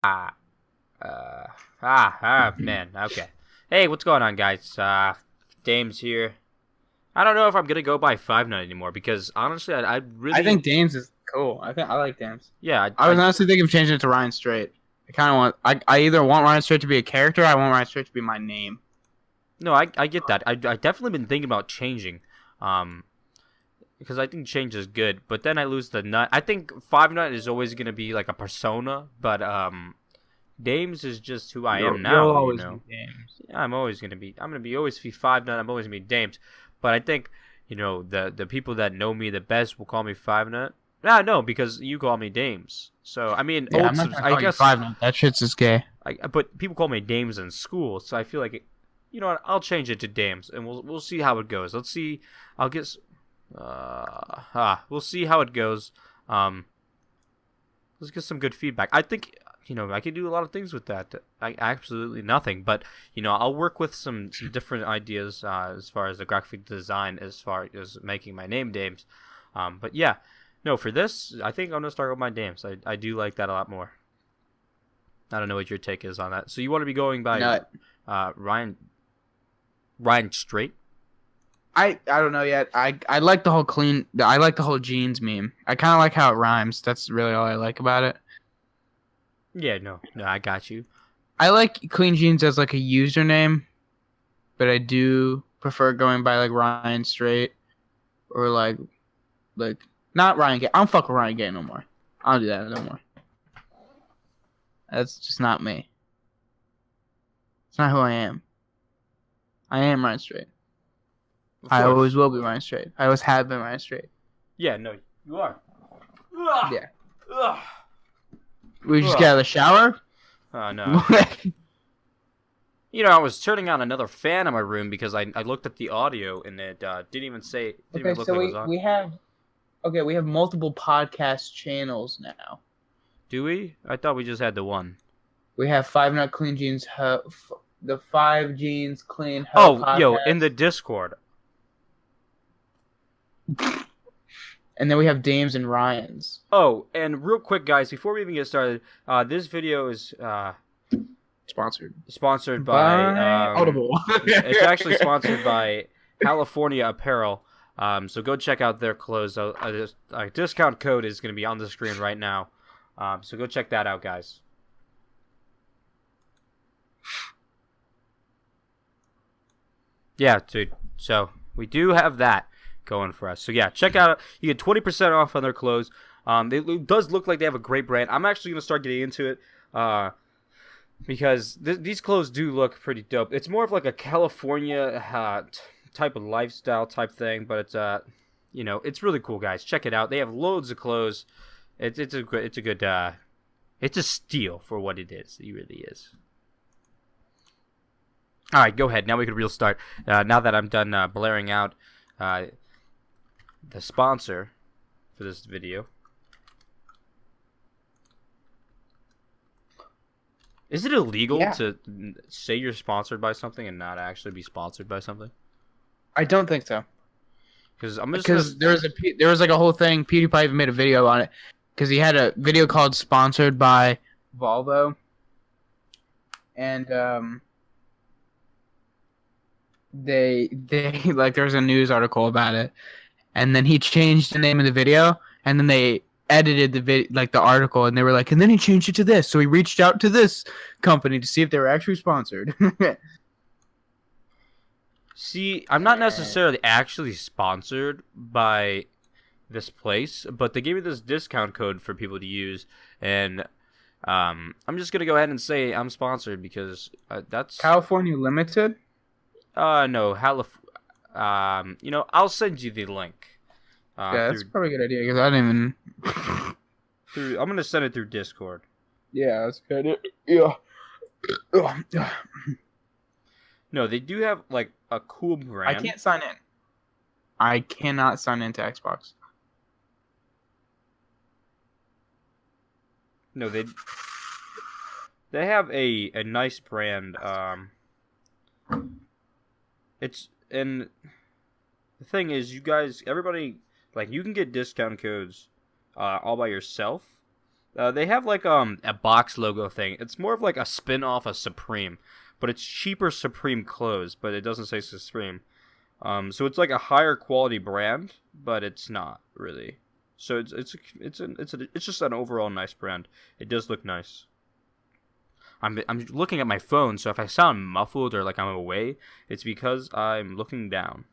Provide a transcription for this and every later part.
Man. Okay. Hey, what's going on, guys? Dames here. I don't know if I'm gonna go by 5 9 anymore because honestly, I I really, think Dames is cool. I like Dames. yeah, I was honestly thinking of changing it to Ryan Straight. I kind of want. I either want Ryan Straight to be a character. I want Ryan Straight to be my name. no, I get that. I definitely been thinking about changing, um, because I think change is good. But then I lose the nut. I think 5 9 is always gonna be like a persona, but Dames is just who I am You'll now. always be Dames. Yeah, I'm gonna be always be 5 9. I'm always gonna be Dames, but I think the people that know me the best will call me 5 9. Nah, no, because you call me Dames. So I mean, Yeah, I'm not gonna I call you guess, 5 That shit's just gay. but people call me Dames in school, so I feel like, you know what? I'll change it to Dames, and we'll see how it goes. Let's see. I'll guess. We'll see how it goes. Um, let's get some good feedback. I think I could do a lot of things with that. Absolutely nothing, but I'll work with some different ideas as far as the graphic design, as far as making my name Dames. But yeah, no, for this, I think I'm gonna start with my Dames. I do like that a lot more. I don't know what your take is on that. So you want to be going by Nut. Ryan Straight? I don't know yet. I like the whole clean. I like the whole jeans meme. I kind of like how it rhymes. That's really all I like about it. Yeah, no, I got you. I like clean jeans as like a username, but I do prefer going by like Ryan Straight or like not Ryan Gay. I don't fuck with Ryan Gay no more. I don't do that no more. That's just not me. It's not who I am. I am Ryan Straight. Of I course. always will be Ryan Straight. I always have been Ryan Straight. Yeah, no, you are. Yeah. Ugh. We just Ugh. get out of the shower. No. I was turning on another fan in my room because I looked at the audio and it didn't even say. Didn't even look like it was on. we have multiple podcast channels now. Do we? I thought we just had the one. We have Five Nut Clean Jeans, the Five Jeans Clean Oh, yo, podcast, in the Discord. and then we have Dames and Ryans. Oh, and real quick, guys, before we even get started, this video is sponsored by Audible. it's actually sponsored by Halifornia Apparel. So go check out their clothes. A discount code is going to be on the screen right now. So go check that out, guys. Yeah, dude. So we do have that going for us. So yeah, check out. You get 20% off on their clothes. It does look like they have a great brand. I'm actually gonna start getting into it. Because these clothes do look pretty dope. It's more of like a California type of lifestyle type thing, but it's really cool, guys. Check it out. They have loads of clothes. It's a good it's a steal for what it is. It really is. All right, go ahead. Now we can real start. Now that I'm done blaring out the sponsor for this video. Is it illegal to say you're sponsored by something and not actually be sponsored by something? I don't think so. Because there was like a whole thing. PewDiePie even made a video on it because he had a video called "Sponsored by Volvo," and they like there was a news article about it, and then he changed the name of the video, and then they edited the article, and they were like, and then he changed it to this, so he reached out to this company to see if they were actually sponsored. See, I'm not necessarily actually sponsored by this place, but they gave me this discount code for people to use, and I'm just gonna go ahead and say I'm sponsored because that's California Limited. No, I'll send you the link. Yeah, that's probably a good idea because I didn't even. I'm gonna send it through Discord. Yeah, that's good. Yeah. No, they do have like a cool brand. I can't sign in. I cannot sign into Xbox. No, they have a nice brand. It's and the thing is, you guys, everybody, like, you can get discount codes all by yourself, They have like a box logo thing. It's more of like a spin off of Supreme, but it's cheaper Supreme clothes, but it doesn't say Supreme. So it's like a higher quality brand, but it's not really. So it's just an overall nice brand. It does look nice. I'm looking at my phone, so if I sound muffled or like I'm away, it's because I'm looking down.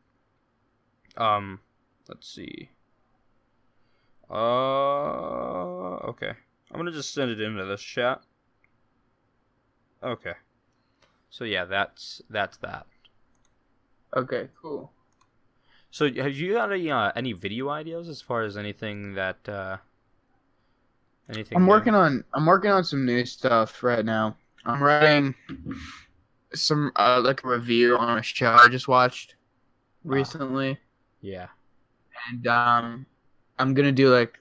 Let's see. Okay. I'm gonna just send it into this chat. Okay. So yeah, that's that. Okay, cool. So have you got any video ideas as far as anything that anything? I'm new? working on some new stuff right now. I'm writing some like a review on a show I just watched recently, Yeah. and I'm gonna do like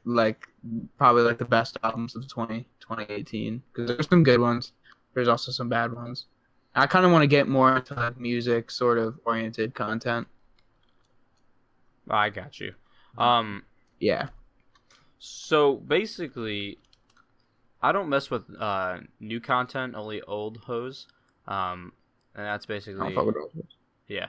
probably like the best albums of 2018 because there's some good ones. There's also some bad ones. I kind of want to get more into like music sort of oriented content. I got you. Yeah. So basically, I don't mess with new content, only old hoes. And that's I basically don't fuck with those. yeah.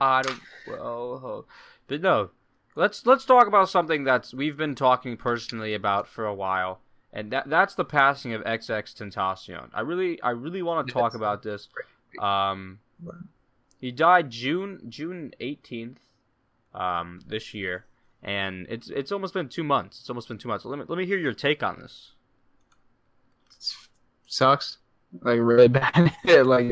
I don't. Well, but no. Let's talk about something that's we've been talking personally about for a while, and that's the passing of XX Tentacion. I really want to talk about this. He died June 18th, this year, and it's almost been 2 months. It's almost been 2 months. Let me hear your take on this. Sucks. Like really bad. Like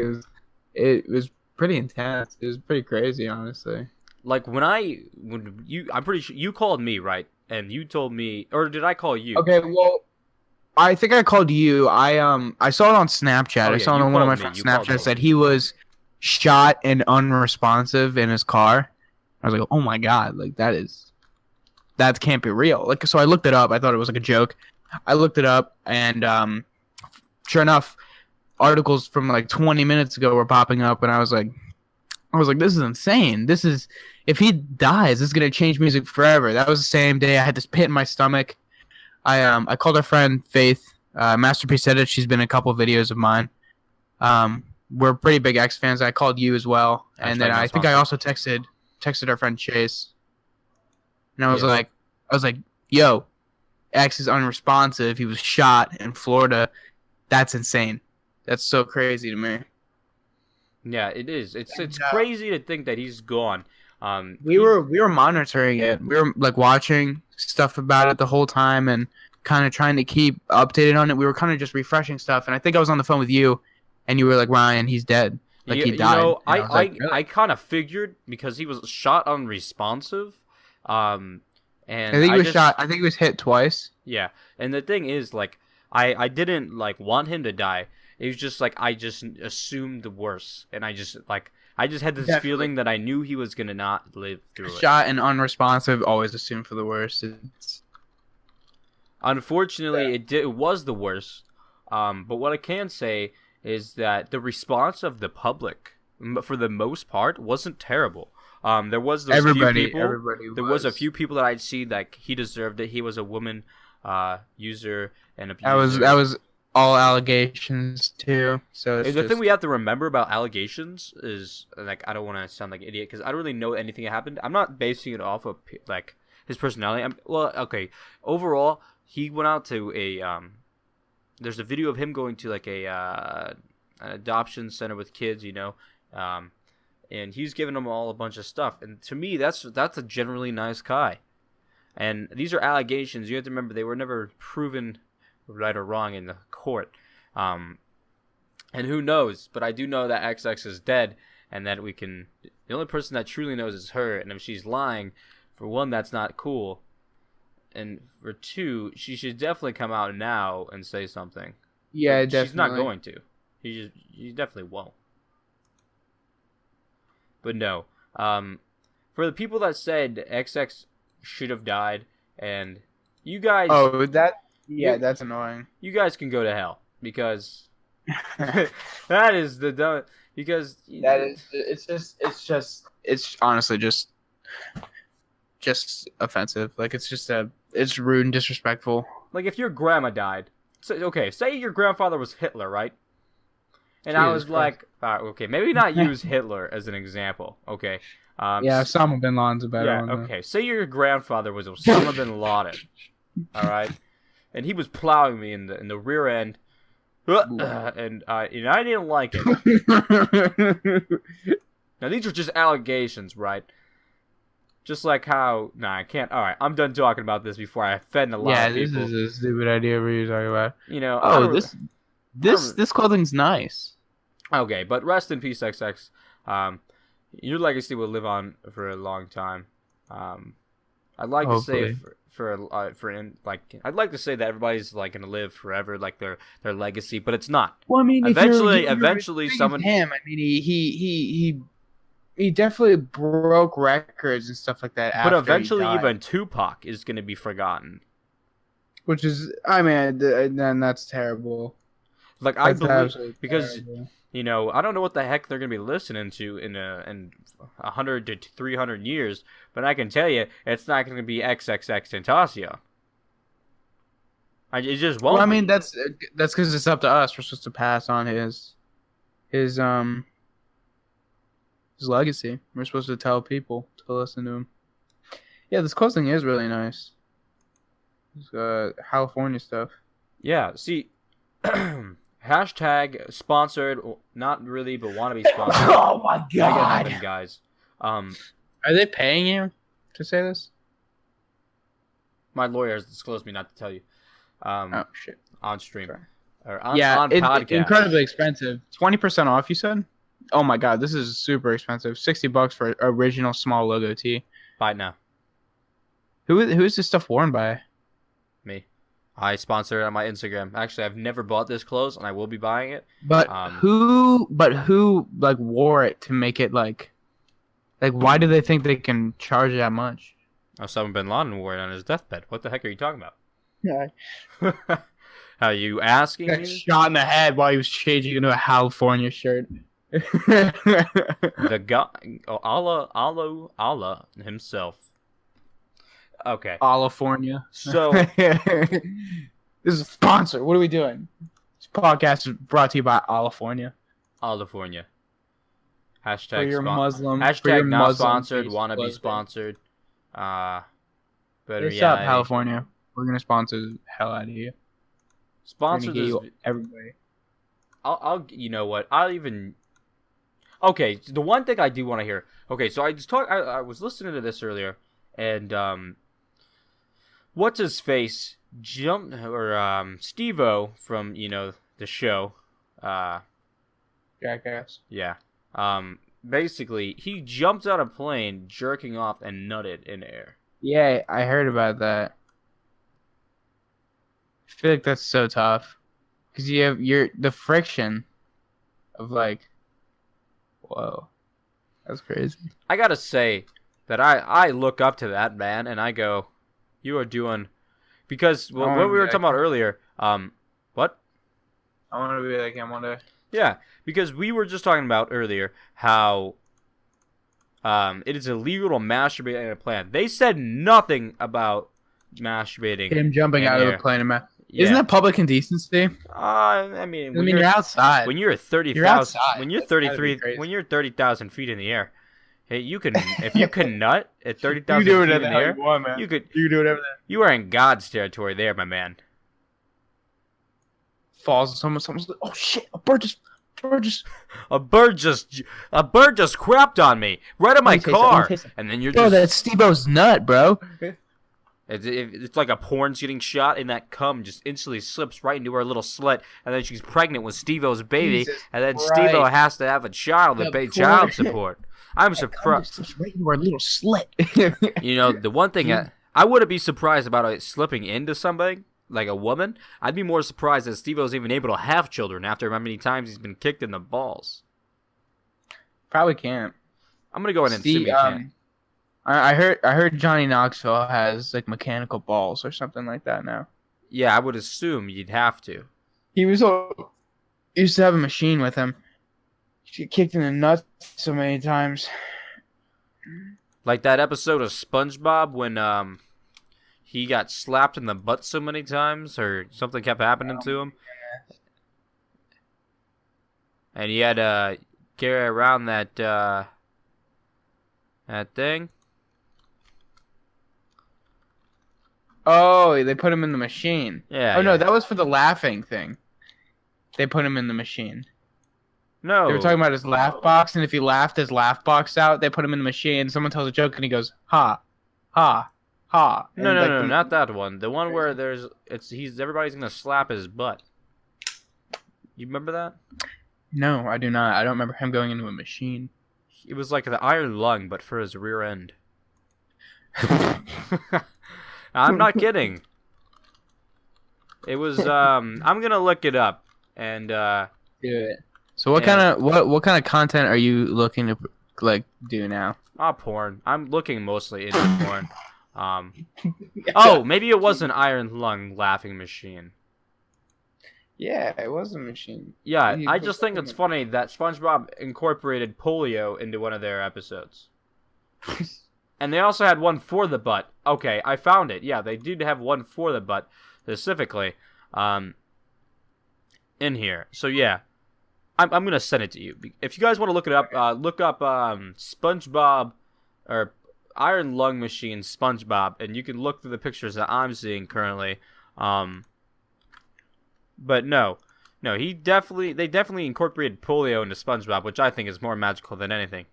it was pretty intense. It was pretty crazy, honestly. Like I'm pretty sure you called me, right? And you told me, or did I call you? Okay, well, I think I called you. I saw it on Snapchat. Oh, I yeah, saw it you on one of my called me. friends' You called Snapchat me. said he was shot and unresponsive in his car. I was like, oh my god, like that can't be real. Like, so I looked it up. I thought it was like a joke. I looked it up, and sure enough, articles from like 20 minutes ago were popping up, and I was like, this is insane. This is, if he dies, this is gonna change music forever. That was the same day I had this pit in my stomach. I called our friend Faith. Masterpiece said it. She's been in a couple of videos of mine. We're pretty big X fans. I called you as well, and then I think I also texted our friend Chase, and I was like, yo, X is unresponsive. He was shot in Florida. That's insane. That's so crazy to me. Yeah, it is. It's crazy to think that he's gone. We were monitoring it. We were like watching stuff about it the whole time and kind of trying to keep updated on it. We were kind of just refreshing stuff, and I think I was on the phone with you, and you were like, Ryan, he's dead. Like he died. You know, I kind of figured because he was shot unresponsive. And I think he was shot. I think he was hit twice. Yeah, and the thing is, like, I didn't like want him to die. It was just like I just assumed the worst, and I just had this feeling that I knew he was gonna not live through it. Shot and unresponsive, always assume for the worst. Unfortunately, it was the worst. But what I can say is that the response of the public, for the most part, wasn't terrible. There was those few people. There was a few people that I'd see like he deserved it. He was a woman user and abuser. That was all allegations too. So the thing we have to remember about allegations is, like, I don't want to sound like an idiot because I don't really know anything that happened. I'm not basing it off of like his personality. Okay. Overall, he went out to a there's a video of him going to like an adoption center with kids, you know, and he's giving them all a bunch of stuff. And to me, that's a generally nice guy. And these are allegations. You have to remember they were never proven right or wrong in the court. And who knows? But I do know that XX is dead, and that the only person that truly knows is her. And if she's lying, for one, that's not cool. And for two, she should definitely come out now and say something. Yeah, but definitely. She's not going to. She definitely won't. But no. For the people that said XX should have died, and you guys... Oh, that's annoying. You guys can go to hell, because that is the dumb... Because... That is... It's honestly just offensive. Like, it's rude and disrespectful. like if your grandma died, so, okay, say your grandfather was Hitler, right? And I was Jesus Christ. like, okay, maybe not use Hitler as an example, okay? Yeah, Osama bin Laden's a better yeah, one. Though. okay. Say your grandfather was Osama bin Laden, all right, and he was plowing me in the rear end, and I didn't like it. Now these are just allegations, right? Just like how I can't. All right, I'm done talking about this before I offend a lot of people. Yeah, this is a stupid idea for you to talk about. You know. Oh, this clothing's nice. Okay, but rest in peace, XX. Your legacy will live on for a long time. I'd like Hopefully. to say I'd like to say that everybody's like gonna live forever, like their legacy, but it's not. Well, I mean, eventually, someone. Him. I mean, he definitely broke records and stuff like that. But eventually, even Tupac is gonna be forgotten. Which is, I mean, then that's terrible. Like I believe because. Terrible. You know, I don't know what the heck they're gonna be listening to in 100 to 300 years, but I can tell you, it's not gonna be XXX Tentacion. It just won't. Well, I mean, that's because it's up to us. We're supposed to pass on his legacy. We're supposed to tell people to listen to him. Yeah, this closing is really nice. This Halifornia stuff. Yeah. See. Hashtag sponsored, not really, but want to be sponsored. Oh my god, guys! Are they paying you to say this? My lawyer has disclosed me not to tell you. Oh shit! On stream Sorry. or on it's podcast. Incredibly expensive. 20% off. You said? Oh my god, this is super expensive. $60 for original small logo tee. Buy it now. Who is this stuff worn by? Me. I sponsor it on my Instagram. Actually, I've never bought this clothes, and I will be buying it. But who like wore it to make it like why do they think they can charge that much? Osama bin Laden wore it on his deathbed. What the heck are you talking about? Yeah. Are you asking Got me? Shot in the head while he was changing into a Halifornia shirt. The guy, Allah himself. Okay. California. So this is a sponsor. What are we doing? This podcast is brought to you by California. California. Hashtag for your Muslim. Hashtag for your not Muslim sponsored. Want to be sponsored. But What's yeah, up, California? We're gonna sponsor the hell out of you. Sponsor this. this. Everybody. I'll. You know what? I'll even. Okay, the one thing I do want to hear. Okay, so I was listening to this earlier, and what's his face jumped or Steve-O from the show, Jackass. Yeah. Basically, he jumped out of a plane, jerking off, and nutted in air. Yeah, I heard about that. I feel like that's so tough, because you have the friction of like, whoa, that's crazy. I gotta say that I look up to that man, and I go, you are doing, because what we were talking about earlier. What? I want to be like him one day. Yeah, because we were just talking about earlier how it is illegal to masturbate in a plane. They said nothing about masturbating. Him jumping out of the plane. Yeah. Isn't that public indecency? I mean, you're outside. When you're 30,000, when you're 33, when you're 30,000 feet in the air, hey, you can if you can nut at 30,000 feet in the air, you could do whatever. You are in God's territory there, my man. Falls on someone's like, oh shit, a bird just a bird just crapped on me right in my car, and then you're that's Steve-O's nut, bro. It's like a porn's getting shot, and that cum just instantly slips right into her little slit, and then she's pregnant with Steve-O's baby, and then Steve-O has to have a child to pay child support. I'm surprised. Right into her little slit. The one thing I wouldn't be surprised about it slipping into somebody. Like a woman, I'd be more surprised that Steve-O's even able to have children after how many times he's been kicked in the balls. Probably can't. I'm gonna go ahead and assume he can't. I heard Johnny Knoxville has like mechanical balls or something like that now. Yeah, I would assume you'd have to. He used to have a machine with him. She kicked in the nuts so many times. Like that episode of SpongeBob when he got slapped in the butt so many times, or something kept happening to him, and he had to carry around that thing. Oh, they put him in the machine. Yeah. Oh no, yeah. that was for the laughing thing. They put him in the machine. No. They were talking about his laugh box, and if he laughed his laugh box out, they put him in the machine. Someone tells a joke, and he goes, "Ha, ha, ha." And No, not that one. The one where everybody's gonna slap his butt. You remember that? No, I do not. I don't remember him going into a machine. It was like the iron lung, but for his rear end. I'm not kidding. It was. I'm gonna look it up and. Do it. So what kind of content are you looking to like do now? Porn. I'm looking mostly into porn. Oh, maybe it was an iron lung laughing machine. Yeah, it was a machine. Yeah, I just think it's funny that SpongeBob incorporated polio into one of their episodes. And they also had one for the butt. Okay, I found it. Yeah, they did have one for the butt specifically in here. So yeah, I'm gonna send it to you. If you guys want to look it up, look up SpongeBob or Iron Lung Machine SpongeBob, and you can look through the pictures that I'm seeing currently. But no, they definitely incorporated polio into SpongeBob, which I think is more magical than anything.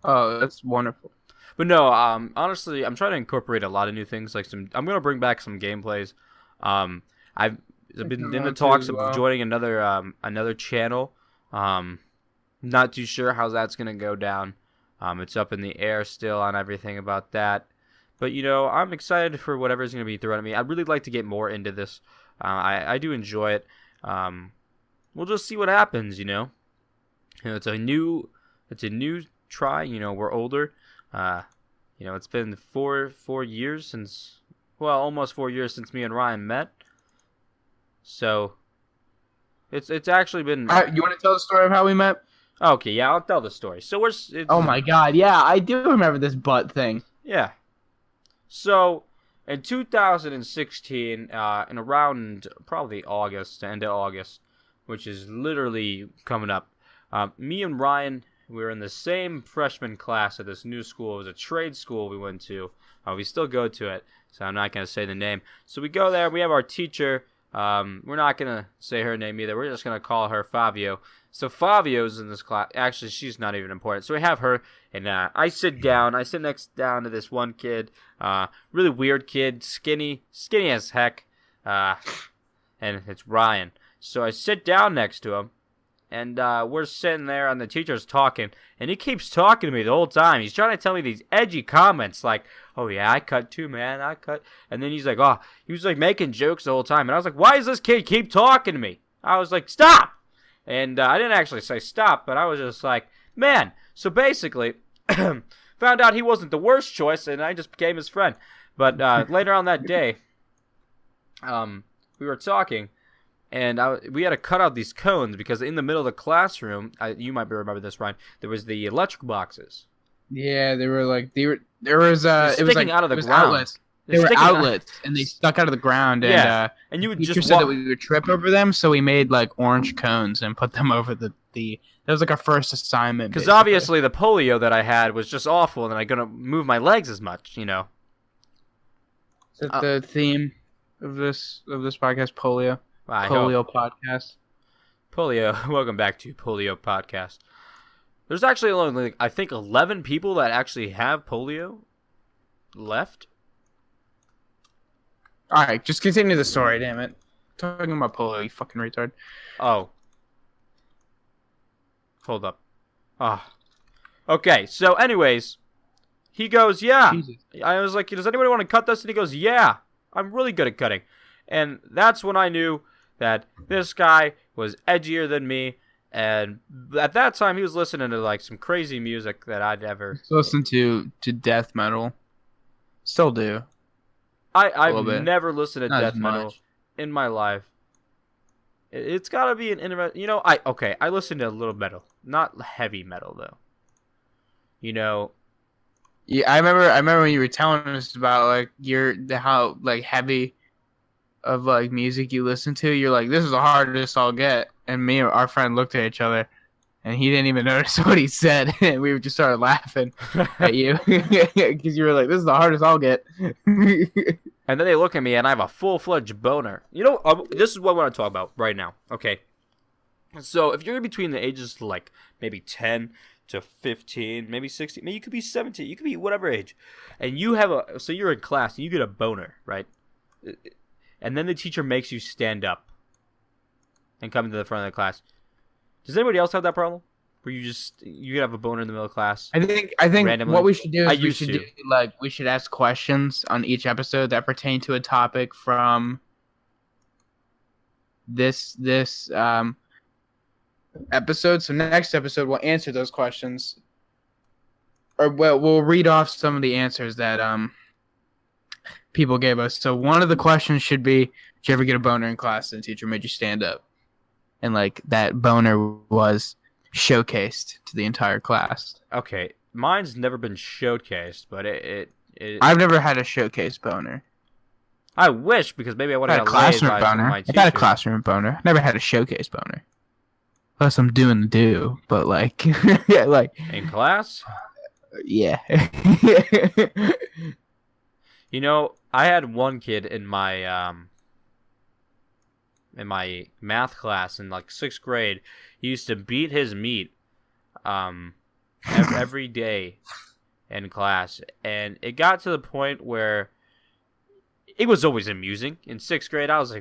Oh, that's wonderful. But no, honestly, I'm trying to incorporate a lot of new things. I'm gonna bring back some gameplays. I've been in the talks of joining another channel. Not too sure how that's gonna go down. It's up in the air still on everything about that. But I'm excited for whatever's gonna be thrown at me. I'd really like to get more into this. I do enjoy it. We'll just see what happens. It's a new try. We're older. It's been four years since, almost 4 years since me and Ryan met. So, it's actually been. You want to tell the story of how we met? Okay, yeah, I'll tell the story. So Oh my God, yeah, I do remember this butt thing. Yeah. So, in 2016, in around probably end of August, which is literally coming up, me and Ryan. We were in the same freshman class at this new school. It was a trade school we went to. We still go to it, so I'm not going to say the name. So we go there. We have our teacher. We're not going to say her name either. We're just going to call her Fabio. So Fabio's in this class. Actually, she's not even important. So we have her, and I sit next down to this one kid. Really weird kid, skinny as heck. And it's Ryan. So I sit down next to him. And we're sitting there, and the teacher's talking, and he keeps talking to me the whole time. He's trying to tell me these edgy comments, like, "Oh yeah, I cut too, man, I cut." And then he's like, "Oh," he was like making jokes the whole time, and I was like, "Why does this kid keep talking to me?" I was like, "Stop!" And I didn't actually say stop, but I was just like, "Man." So basically, found out he wasn't the worst choice, and I just became his friend. But later on that day, we were talking. And we had to cut out these cones because in the middle of the classroom, you might remember this, Ryan. There was the electric boxes. Yeah, they were sticking out of the ground. Outlets. They were outlets, and they stuck out of the ground. Yeah, and you would just said that we would trip over them, so we made like orange cones and put them over the. That was like our first assignment. Because obviously the polio that I had was just awful, and I couldn't move my legs as much, Is that the theme of this podcast? Polio. Polio podcast. Polio. Welcome back to Polio podcast. There's actually only, I think, 11 people that actually have polio left. All right, just continue the story. Damn it! Talking about polio, you fucking retard. Oh. Hold up. Okay. So, anyways, he goes, "Yeah." Jesus. I was like, "Does anybody want to cut this?" And he goes, "Yeah, I'm really good at cutting." And that's when I knew that this guy was edgier than me, and at that time he was listening to like some crazy music that I'd never listened to death metal. Still do. I've never listened to death metal in my life. It's gotta be an interesting. I listen to a little metal, not heavy metal though. Yeah, I remember when you were telling us about like how like heavy of like music you listen to. You're like, this is the hardest I'll get. And me and our friend looked at each other, and he didn't even notice what he said, and we just started laughing at you because you were like, this is the hardest I'll get. And then they look at me, and I have a full-fledged boner. You know, this is what I want to talk about right now. Okay, so if you're in between the ages of like maybe 10 to 15, maybe 16, maybe you could be 17, you could be whatever age, and you have so you're in class and you get a boner, right? And then the teacher makes you stand up and come to the front of the class. Does anybody else have that problem? Where you have a boner in the middle of class? I think randomly? what we should do I is we used should to. do like we should ask questions on each episode that pertain to a topic from this episode. So next episode we'll answer those questions, or we'll read off some of the answers that people gave us. So one of the questions should be, did you ever get a boner in class and the teacher made you stand up? And like that boner was showcased to the entire class. Okay, mine's never been showcased, but I've never had a showcase boner. I wish, because maybe I would I have had a got laid classroom by some of boner. my I've had a teachers. classroom boner. Never had a showcase boner. Unless I'm doing the do, but like, yeah, like, In class? yeah. You know, I had one kid in my math class in like 6th grade. He used to beat his meat every day in class, and it got to the point where it was always amusing. In 6th grade, I was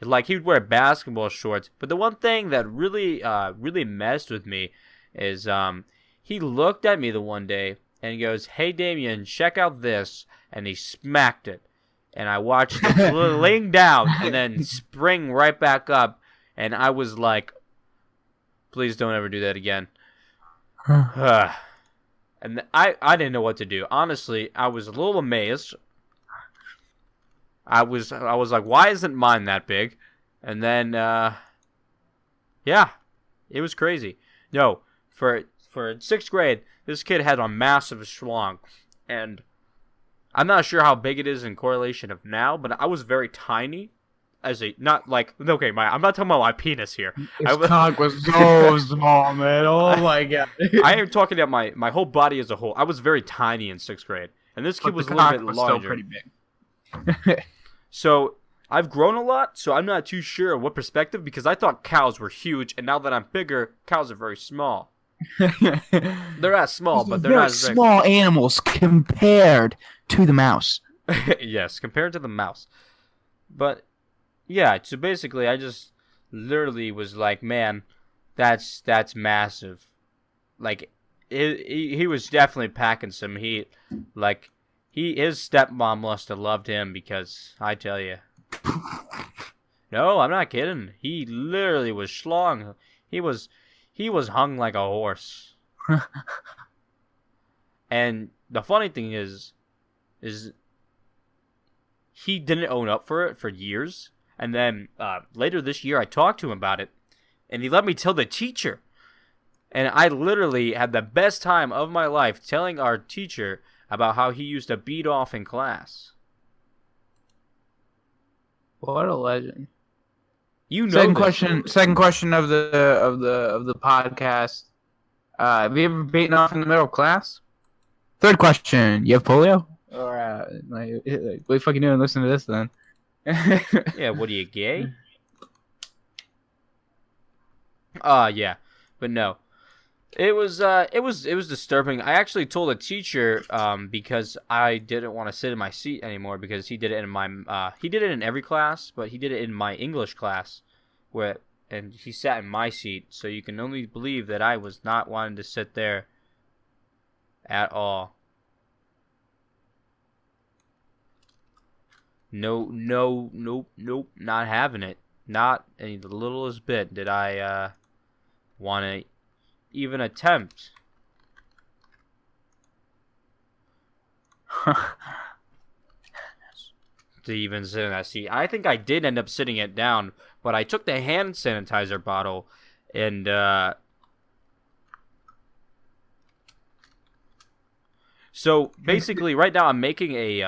like he would wear basketball shorts, but the one thing that really messed with me is he looked at me the one day and he goes, "Hey Damien, check out this," and he smacked it. And I watched him laying down and then spring right back up. And I was like, please don't ever do that again. And I didn't know what to do. Honestly, I was a little amazed. I was like, why isn't mine that big? And then, yeah, it was crazy. No, for 6th grade, this kid had a massive schlong. And I'm not sure how big it is in correlation of now, but I was very tiny. Not like, okay, I'm not talking about my penis here. His cock was so small, man. Oh my god. I am talking about my whole body as a whole. I was very tiny in 6th grade, and this kid was a little bit larger. Still pretty big. So I've grown a lot, so I'm not too sure what perspective, because I thought cows were huge, and now that I'm bigger, cows are very small. They're not small, but they're not as big. Small animals compared to the mouse. Yes, compared to the mouse. But yeah, so basically I just literally was like, man, that's massive. Like he was definitely packing some heat. Like his stepmom must have loved him, because I tell you. No, I'm not kidding. He literally was schlong. He was hung like a horse. And the funny thing is he didn't own up for it for years. And then later this year, I talked to him about it, and he let me tell the teacher. And I literally had the best time of my life telling our teacher about how he used to beat off in class. What a legend. You know. Second question of the podcast. Have you ever beaten off in the middle of class? Third question. You have polio? Or what are you fucking doing? Listen to this then. Yeah. What are you, gay? Yeah, but no. It was disturbing. I actually told a teacher because I didn't want to sit in my seat anymore, because he did it in every class, but he did it in my English class, and he sat in my seat. So you can only believe that I was not wanting to sit there at all. Nope, not having it. Not the littlest bit did I want to even attempt. To even sit in that seat. I think I did end up sitting it down, but I took the hand sanitizer bottle and So basically, right now I'm making a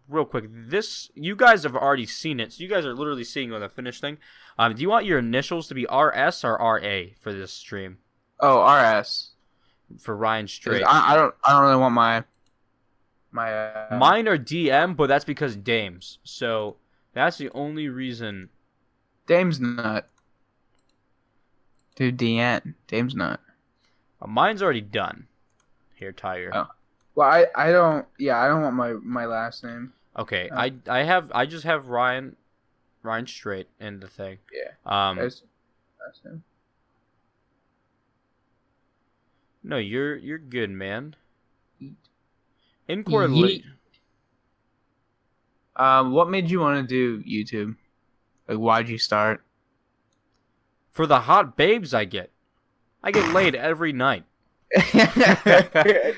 real quick. This you guys have already seen it, so you guys are literally seeing the finished thing. Do you want your initials to be RS or RA for this stream Oh, RS. for Ryan 'Cause Straight? I don't really want my Mine are DM, but that's because Dames. So that's the only reason. Dame's not. Dude, Dame's not. Mine's already done. Here, Tiger. Oh. Well, I don't. Yeah, I don't want my last name. Okay, I just have Ryan Straight in the thing. Yeah. Last name. No, you're good, man. What made you want to do YouTube? Like, why'd you start? For the hot babes I get laid every night.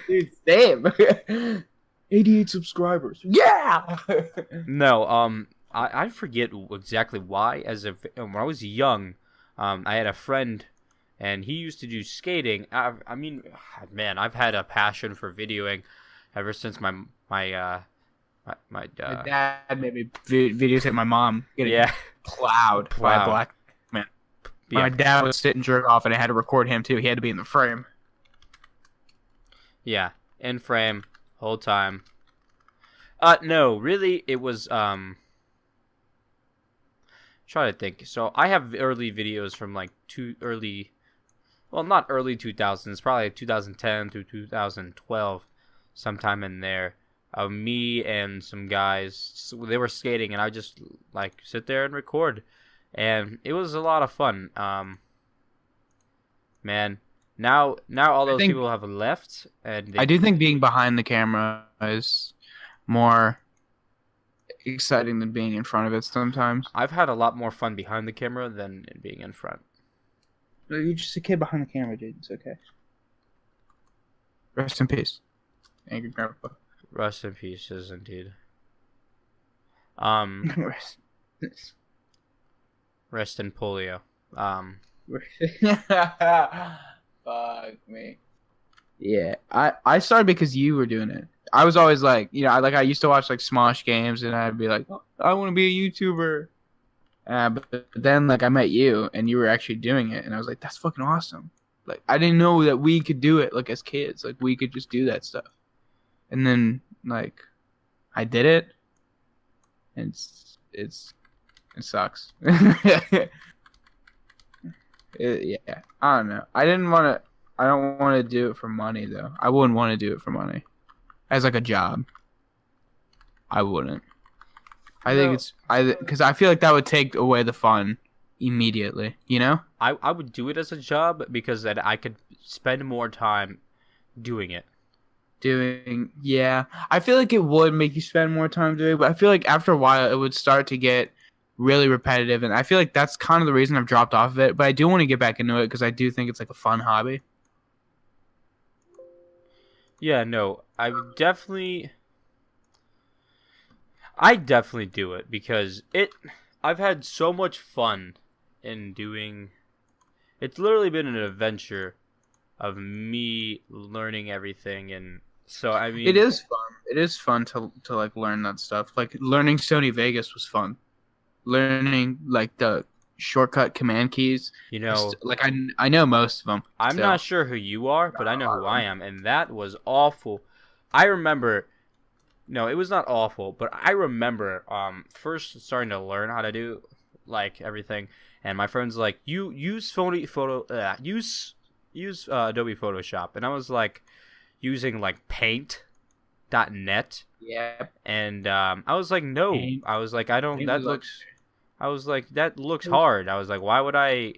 Dude, same. 88 subscribers. Yeah. No, I forget exactly why. When I was young, I had a friend, and he used to do skating. I mean, man, I've had a passion for videoing ever since my dad made me videotape my mom getting plowed by a black man. Yeah. My dad would sit and jerk off, and I had to record him too. He had to be in the frame. Yeah, in frame, whole time. No, really, it was try to think. So I have early videos from like not early 2000s, probably 2010 through 2012, sometime in there, of me and some guys. So they were skating, and I just like sit there and record, and it was a lot of fun. Man. Now all those people have left, and I do think being behind the camera is more exciting than being in front of it sometimes. I've had a lot more fun behind the camera than being in front. You're just a kid behind the camera, dude. It's okay. Rest in peace, angry grandpa. Rest in pieces, indeed. Rest in polio. Fuck me. Yeah, I started because you were doing it. I was always like, I used to watch like Smosh games, and I'd be like, oh, I want to be a YouTuber. But then like I met you, and you were actually doing it, and I was like, that's fucking awesome. Like I didn't know that we could do it like as kids, like we could just do that stuff. And then like I did it, and it sucks. Yeah, I don't know. I don't want to do it for money though. I wouldn't want to do it for money, as like a job. I wouldn't. Because I feel like that would take away the fun immediately. You know? I would do it as a job because then I could spend more time doing it. Yeah. I feel like it would make you spend more time doing it, but I feel like after a while it would start to get really repetitive, and I feel like that's kind of the reason I've dropped off of it, but I do want to get back into it because I do think it's like a fun hobby. Yeah, no, I definitely do it because I've had so much fun in doing. It's literally been an adventure of me learning everything, and so I mean, it is fun. It is fun to like learn that stuff. Like learning Sony Vegas was fun. Learning like the shortcut command keys. Like I know most of them. I'm not sure who you are, but I know who I am, and that was awful. I remember. No, it was not awful, but I remember first starting to learn how to do like everything, and my friend's like, use Adobe Photoshop, and I was like using like Paint.net. Yeah. And I was like, no. I was like, I don't. That looks. I was like, that looks hard. I was like, why would I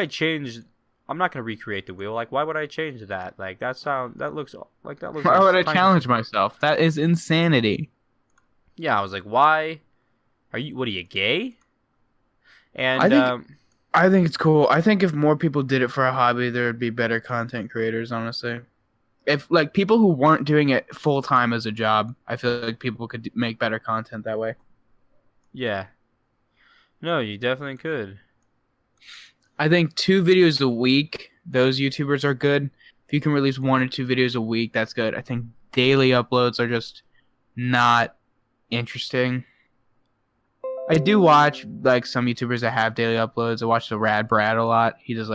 change? I'm not gonna recreate the wheel. Like, why would I change that? Like, that looks. Why would I challenge myself? That is insanity. Yeah, I was like, why? What are you, gay? And I think it's cool. I think if more people did it for a hobby, there would be better content creators, honestly. If like people who weren't doing it full time as a job, I feel like people could make better content that way. Yeah. No, you definitely could. I think 2 videos a week, those YouTubers are good. If you can release 1 or 2 videos a week, that's good. I think daily uploads are just not interesting. I do watch like some YouTubers that have daily uploads. I watch the Rad Brad a lot. He does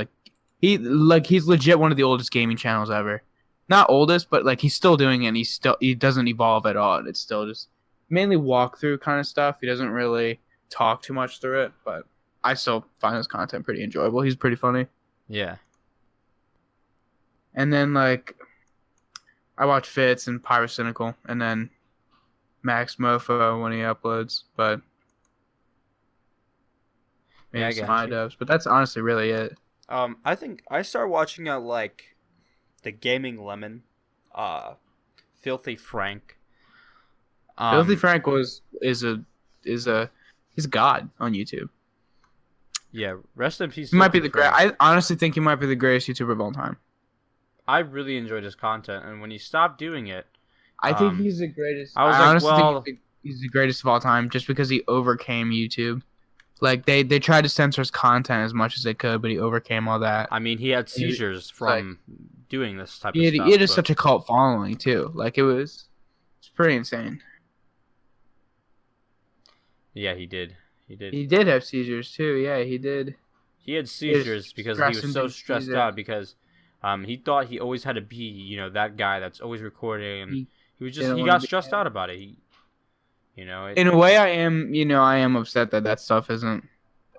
he's legit one of the oldest gaming channels ever. Not oldest, but like he's still doing it and he doesn't evolve at all. It's still just mainly walkthrough kind of stuff. He doesn't really talk too much through it, but I still find his content pretty enjoyable. He's pretty funny. Yeah. And then like I watch Fitz and Pyrocynical and then Max Mofo when he uploads, but maybe Yeah, I some got high you. dubs. But that's honestly really it. I think I started watching like the Gaming Lemon, Filthy Frank. Filthy Frank is a he's a god on YouTube. Yeah, rest in peace. He might be the Frank. I honestly think he might be the greatest YouTuber of all time. I really enjoyed his content, and when he stopped doing it, I think he's the greatest. I was I like, honestly well, think he's the greatest of all time just because he overcame YouTube. Like they tried to censor his content as much as they could, but he overcame all that. I mean, he had seizures from doing this type of He stuff. had such a cult following too. Like it's pretty insane. Yeah, he did. He did. He did have seizures too. Yeah, he did. He had seizures because he was so stressed out because he thought he always had to be, that guy that's always recording, and he got stressed out about it. In a way, I am upset that stuff isn't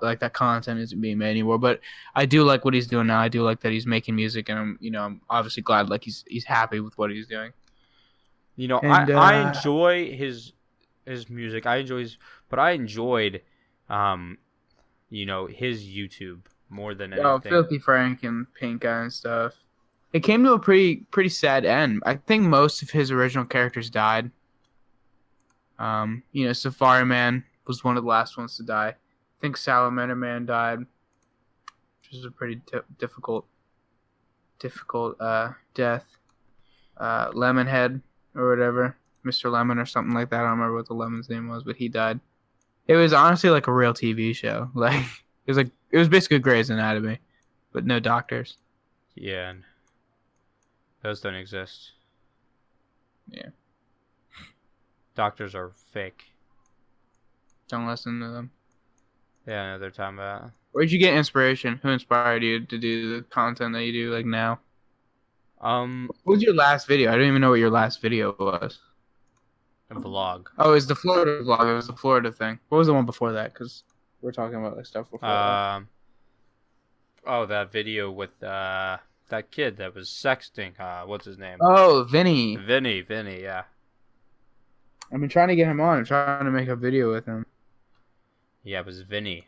like that content isn't being made anymore. But I do like what he's doing now. I do like that he's making music, and I'm obviously glad like he's happy with what he's doing. I enjoy his music. But I enjoyed, his YouTube more than anything. Oh, Filthy Frank and Pink Guy and stuff. It came to a pretty sad end. I think most of his original characters died. Safari Man was one of the last ones to die. I think Salamander Man died, which is a pretty difficult death. Lemonhead or whatever, Mr. Lemon or something like that. I don't remember what the lemon's name was, but he died. It was honestly like a real TV show. Like it was basically Grey's Anatomy, but no doctors. Yeah, and those don't exist. Yeah. Doctors are fake. Don't listen to them. Yeah, I know they're talking about. Where'd you get inspiration? Who inspired you to do the content that you do like now? What was your last video? I don't even know what your last video was. A vlog. Oh, it was the Florida vlog. It was the Florida thing. What was the one before that? Because we're talking about like stuff before that. That video with that kid that was sexting. What's his name? Oh, Vinny. Vinny, yeah. I've been trying to get him on. I'm trying to make a video with him. Yeah, it was Vinny.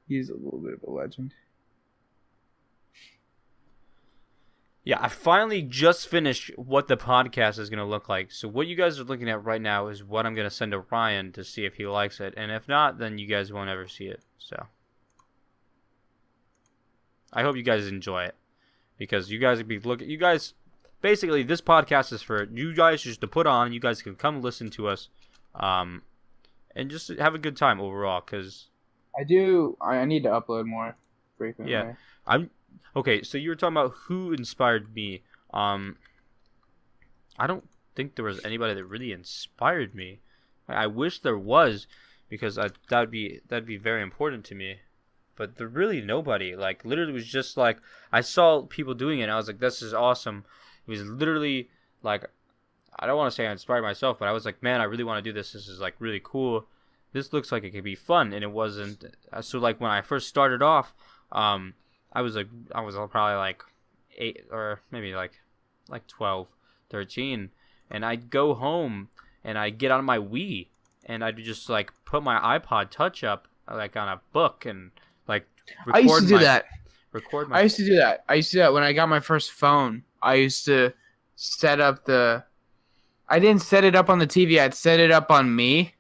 He's a little bit of a legend. Yeah, I finally just finished what the podcast is going to look like. So what you guys are looking at right now is what I'm going to send to Ryan to see if he likes it. And if not, then you guys won't ever see it. So I hope you guys enjoy it. Because you guys basically this podcast is for you guys just to put on. You guys can come listen to us. And just have a good time overall. Because I need to upload more frequently. Yeah. Okay, so you were talking about who inspired me. I don't think there was anybody that really inspired me. I wish there was, because that'd be very important to me. But there really nobody. Like literally, was just like I saw people doing it, and I was like, "This is awesome." It was literally like, I don't want to say I inspired myself, but I was like, "Man, I really want to do this. This is like really cool. This looks like it could be fun." And it wasn't. So like when I first started off, I was probably like 8 or maybe like 12, 13, and I'd go home and I'd get on my Wii and I'd just like put my iPod Touch up like on a book and like record. I used to do that. I used to do that. I used to do that when I got my first phone. I used to set up I didn't set it up on the TV. I'd set it up on me,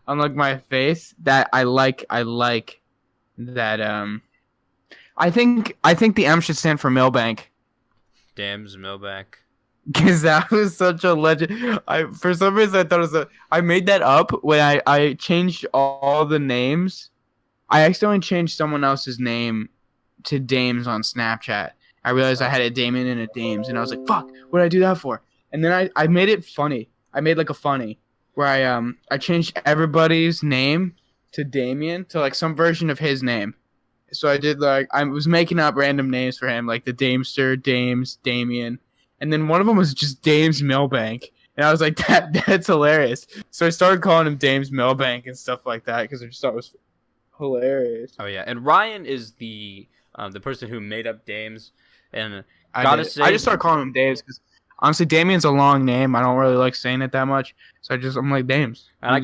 on like my face. That I like that. I think the M should stand for Milbank. Damn's Milbank. Because that was such a legend. For some reason I thought it was I made that up when I changed all the names. I accidentally changed someone else's name to Dames on Snapchat. I realized I had a Damien and a Dames, and I was like, fuck, what did I do that for? And then I made it funny. I made like a funny where I changed everybody's name to Damien to like some version of his name. So I did like I was making up random names for him, like the Damester, Dames, Damien, and then one of them was just Dames Milbank, and I was like, that's hilarious. So I started calling him Dames Milbank and stuff like that because I just thought it was hilarious. Oh yeah, and Ryan is the person who made up Dames, and I gotta say, I just started calling him Dames because honestly, Damien's a long name. I don't really like saying it that much, so I'm like Dames. and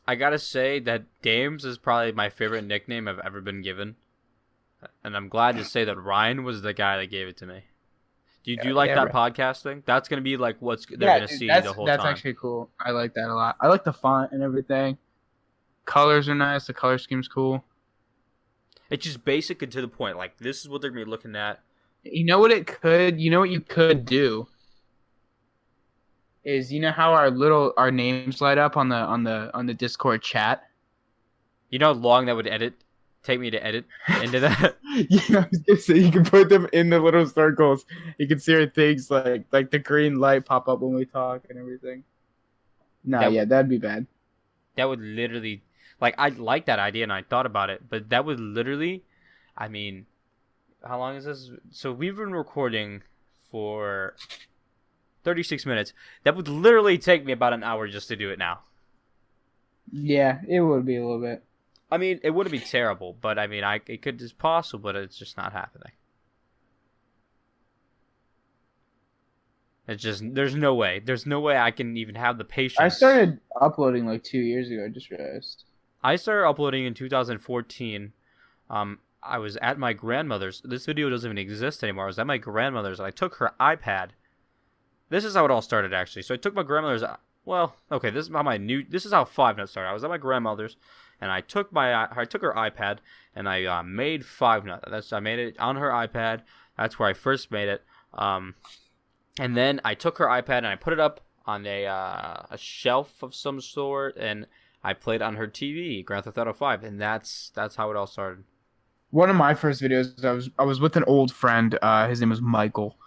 I gotta say that Dames is probably my favorite nickname I've ever been given, and I'm glad to say that Ryan was the guy that gave it to me. Do you like that podcast thing? That's gonna be like what's they're gonna see the whole time. That's actually cool. I like that a lot. I like the font and everything. Colors are nice. The color scheme's cool. It's just basic and to the point. Like this is what they're gonna be looking at. You know what it could? You know what you could do? Is how our names light up on the Discord chat? You know how long that would take me to edit into that? Yeah, I was gonna say you can put them in the little circles. You can see our things like the green light pop up when we talk and everything. That'd be bad. That would literally, like, I like that idea and I thought about it, but that would literally, I mean, how long is this? So we've been recording for 36 minutes. That would literally take me about an hour just to do it now. Yeah, it would be a little bit. I mean, it wouldn't be terrible, but I mean, it could just possible, but it's just not happening. It's just there's no way I can even have the patience. I started uploading like 2 years ago. I just realized. I started uploading in 2014. I was at my grandmother's. This video doesn't even exist anymore. I was at my grandmother's and I took her iPad. This is how it all started, actually. So I took my grandmother's. Well, okay, this is how 5 Nuts started. I was at my grandmother's, and I took her iPad, and I made 5 Nuts. I made it on her iPad. That's where I first made it. And then I took her iPad and I put it up on a shelf of some sort, and I played on her TV, Grand Theft Auto 5, and that's how it all started. One of my first videos, I was with an old friend. His name was Michael.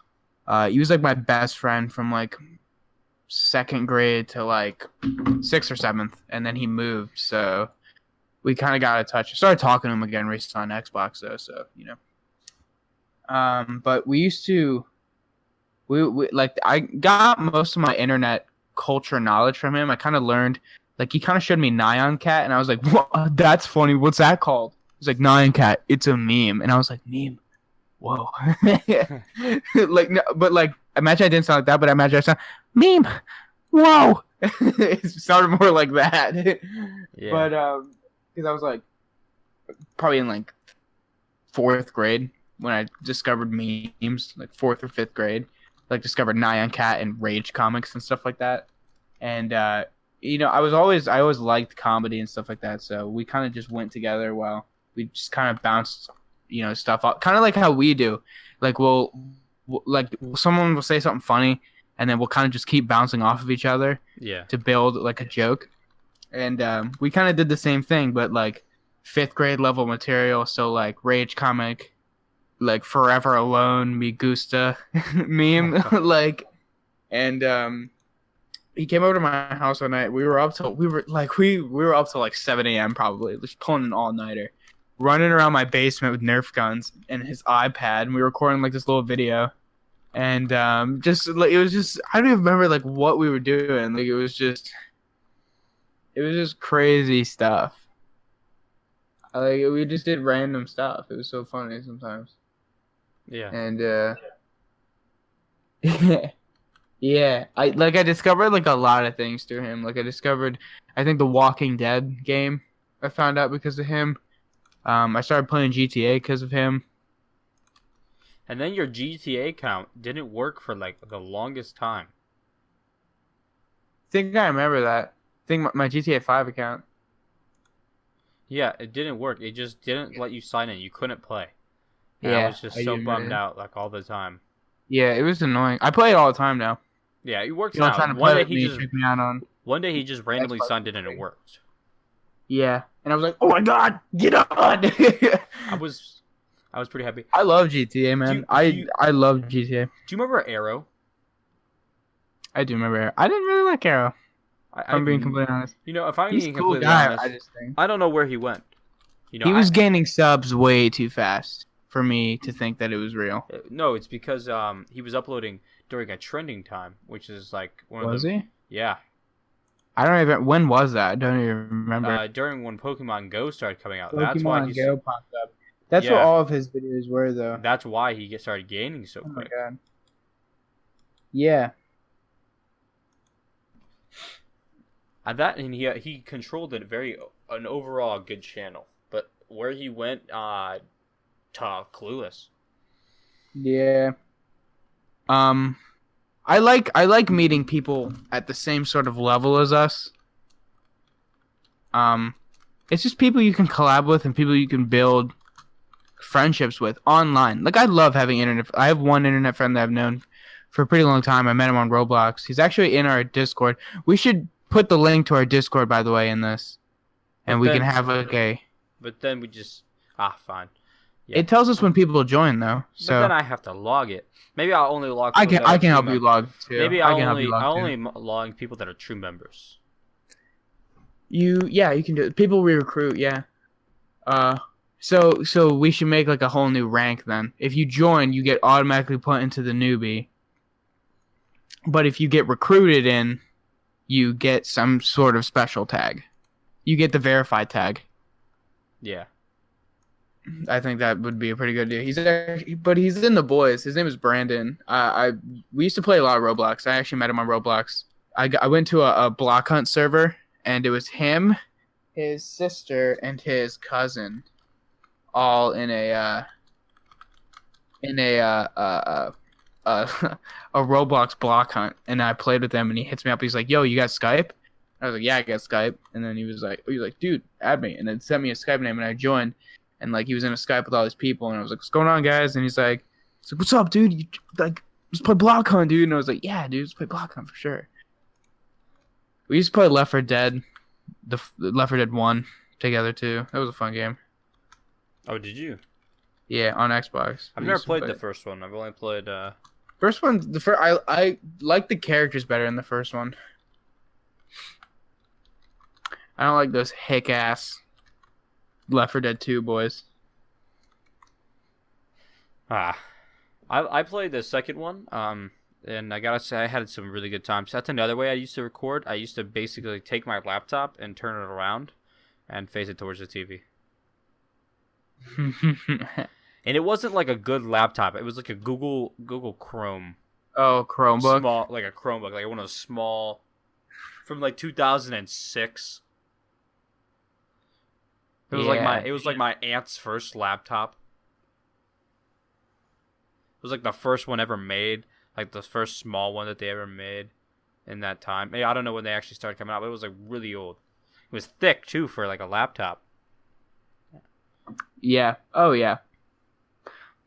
He was like my best friend from like 2nd grade to like 6th or 7th, and then he moved, so we kind of got in touch. I started talking to him again recently on Xbox though, so but we used to, we like I got most of my internet culture knowledge from him. I kind of learned, like he kind of showed me Nyan Cat, and I was like, "What? That's funny. What's that called?" He's like, "Nyan Cat. It's a meme," and I was like, "Meme." Whoa. Like, no, but like, imagine I didn't sound like that, but I imagine I sound meme. Whoa. It sounded more like that. Yeah. But because I was like probably in like 4th grade when I discovered memes, like 4th or 5th grade, like discovered Nyan Cat and Rage comics and stuff like that. And I always liked comedy and stuff like that, so we kind of just went together. Well, we just kind of bounced stuff up, kind of like how we do. Like like someone will say something funny, and then we'll kind of just keep bouncing off of each other, to build like a joke. And we kind of did the same thing, but like 5th grade level material. So like Rage comic, like Forever Alone, Me Gusta meme, like, and he came over to my house one night. We were up till like 7 a.m. probably, just pulling an all-nighter, running around my basement with Nerf guns and his iPad, and we were recording like this little video. And just like it was just, I don't even remember like what we were doing. Like it was just crazy stuff. Like we just did random stuff. It was so funny sometimes. Yeah. And yeah, I discovered like a lot of things through him. Like I think the Walking Dead game I found out because of him. I started playing GTA because of him. And then your GTA account didn't work for like the longest time. I think I remember that. I think my GTA 5 account. Yeah, it didn't work. It just didn't let you sign in. You couldn't play. And yeah, I was just so bummed out like all the time. Yeah, it was annoying. I play it all the time now. Yeah, it works now. One day he just randomly Xbox signed in and it worked. Yeah, and I was like, "Oh my god, get on!" I I was pretty happy. I love GTA, man. I love GTA. Do you remember Arrow? I do remember Arrow. I didn't really like Arrow. I'm being completely honest. You know, if I'm He's a being cool completely guy, honest, I just think. I don't know where he went. You know, He was gaining subs way too fast for me to think that it was real. No, it's because he was uploading during a trending time, which is like one of the. Was he? Yeah. I don't even. When was that? I don't even remember. During when Pokemon Go started coming out. Pokemon Go popped up. That's what all of his videos were, though. That's why he started gaining so quick. Oh my god. Yeah. And he controlled an overall good channel, but where he went, clueless. Yeah. I like meeting people at the same sort of level as us. It's just people you can collab with and people you can build friendships with online. Like I love having internet. I have one internet friend that I've known for a pretty long time. I met him on Roblox. He's actually in our Discord. We should put the link to our Discord, by the way, in this, and we can have like a. But then we just fine. Yeah. It tells us when people join though. So but then I have to log it. Maybe I'll only log. I can help you log too. Maybe I'll only log people that are true members. You can do it. People we recruit, yeah. So we should make like a whole new rank then. If you join, you get automatically put into the newbie. But if you get recruited in, you get some sort of special tag. You get the verified tag. Yeah. I think that would be a pretty good deal. He's in the boys. His name is Brandon. We used to play a lot of Roblox. I actually met him on Roblox. I went to a block hunt server, and it was him, his sister, and his cousin, all in a Roblox block hunt. And I played with them, and he hits me up. He's like, "Yo, you got Skype?" I was like, "Yeah, I got Skype." And then he was like, "Dude, add me," and then sent me a Skype name, and I joined. And like he was in a Skype with all these people, and I was like, "What's going on, guys?" And he's like, "What's up, dude? You, like, let's play Block Hunt, dude." And I was like, "Yeah, dude, let's play Block Hunt for sure." We used to play Left 4 Dead, the Left 4 Dead 1 together too. That was a fun game. Oh, did you? Yeah, on Xbox. I've never played the first one. I've only played. First one, I like the characters better in the first one. I don't like those hick ass Left 4 Dead 2 boys. I played the second one. And I gotta say I had some really good times. That's another way I used to record. I used to basically take my laptop and turn it around, and face it towards the TV. And it wasn't like a good laptop. It was like a Google Chrome. Oh, Chromebook. Small, like a Chromebook, like one of those small, from like 2006. It was like my aunt's first laptop. It was like the first one ever made, like the first small one that they ever made in that time. Maybe, I don't know when they actually started coming out, but it was like really old. It was thick too for like a laptop. Yeah. Oh yeah.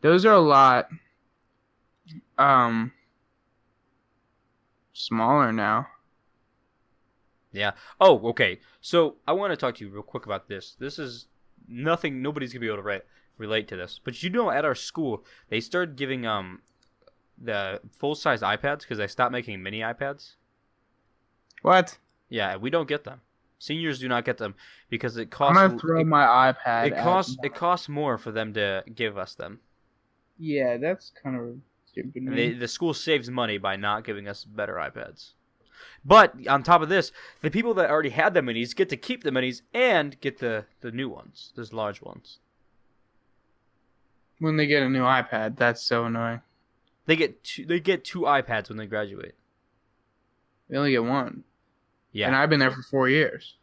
Those are a lot smaller now. Yeah. Oh, okay. So I want to talk to you real quick about this. This is nothing. Nobody's gonna be able to relate to this. But you know, at our school, they started giving the full size iPads because they stopped making mini iPads. What? Yeah, we don't get them. Seniors do not get them because it costs. I'm gonna throw my iPad. It costs more for them to give us them. Yeah, that's kind of stupid. And the school saves money by not giving us better iPads. But on top of this, the people that already had the minis get to keep the minis and get the new ones, those large ones. When they get a new iPad, that's so annoying. They get two iPads when they graduate. They only get one. Yeah. And I've been there for 4 years.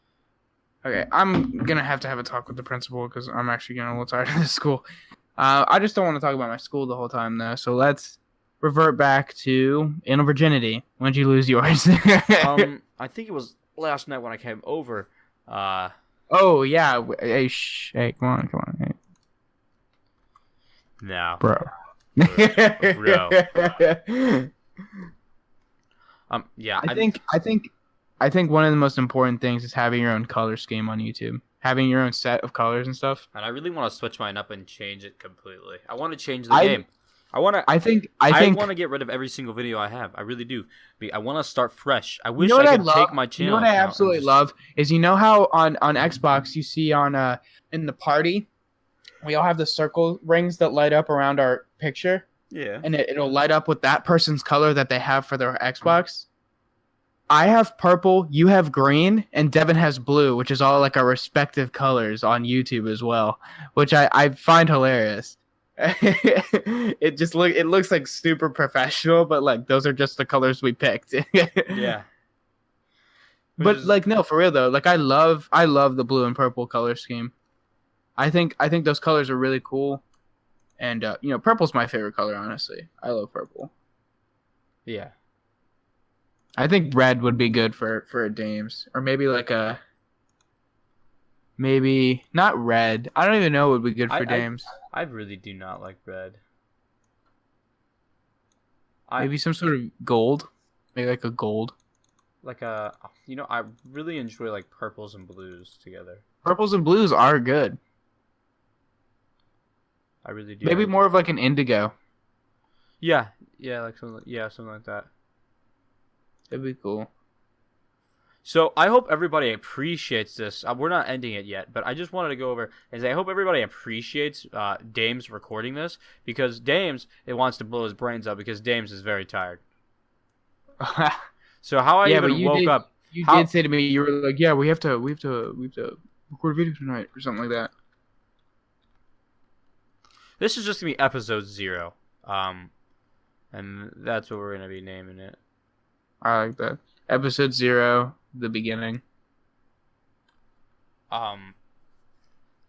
Okay, I'm going to have a talk with the principal because I'm actually getting a little tired of this school. I just don't want to talk about my school the whole time, though. So let's revert back to Anal Virginity. When did you lose yours? I think it was last night when I came over. Oh, yeah. Hey, come on. Hey. No. Bro. Yeah. I think one of the most important things is having your own color scheme on YouTube. having your own set of colors and stuff. And I really want to switch mine up and change it completely. I want to change the I game. I want to. I think I want to get rid of every single video I have. I really do. I want to start fresh. I wish you know what I I could love? take my channel. You know what I account and absolutely just- love is how on Xbox you see on in the party we all have the circle rings that light up around our picture, Yeah. and it'll light up with that person's color that they have for their Xbox. I have purple, you have green, and Devin has blue, which is all like our respective colors on YouTube as well, which I find hilarious. It looks like super professional, but like those are just the colors we picked. Yeah. But like no, for real though, like I love the blue and purple color scheme. I think those colors are really cool, and purple's my favorite color. Honestly, I love purple. Yeah. I think red would be good for a Dames, or maybe maybe not red. I don't even know what would be good for Dames. I really do not like red. Maybe some sort of gold, maybe like a gold. I really enjoy like purples and blues together. Purples and blues are good. I really do. Maybe more of like an indigo. Yeah, something like that. That'd be cool. So I hope everybody appreciates this. We're not ending it yet, but I just wanted to go over and say I hope everybody appreciates Dames recording this, because Dames wants to blow his brains out because Dames is very tired. So how I woke up. You did say to me, you were like, "Yeah, we have to record a video tonight or something like that." This is just gonna be episode 0, and that's what we're gonna be naming it. I like that. Episode 0, the beginning.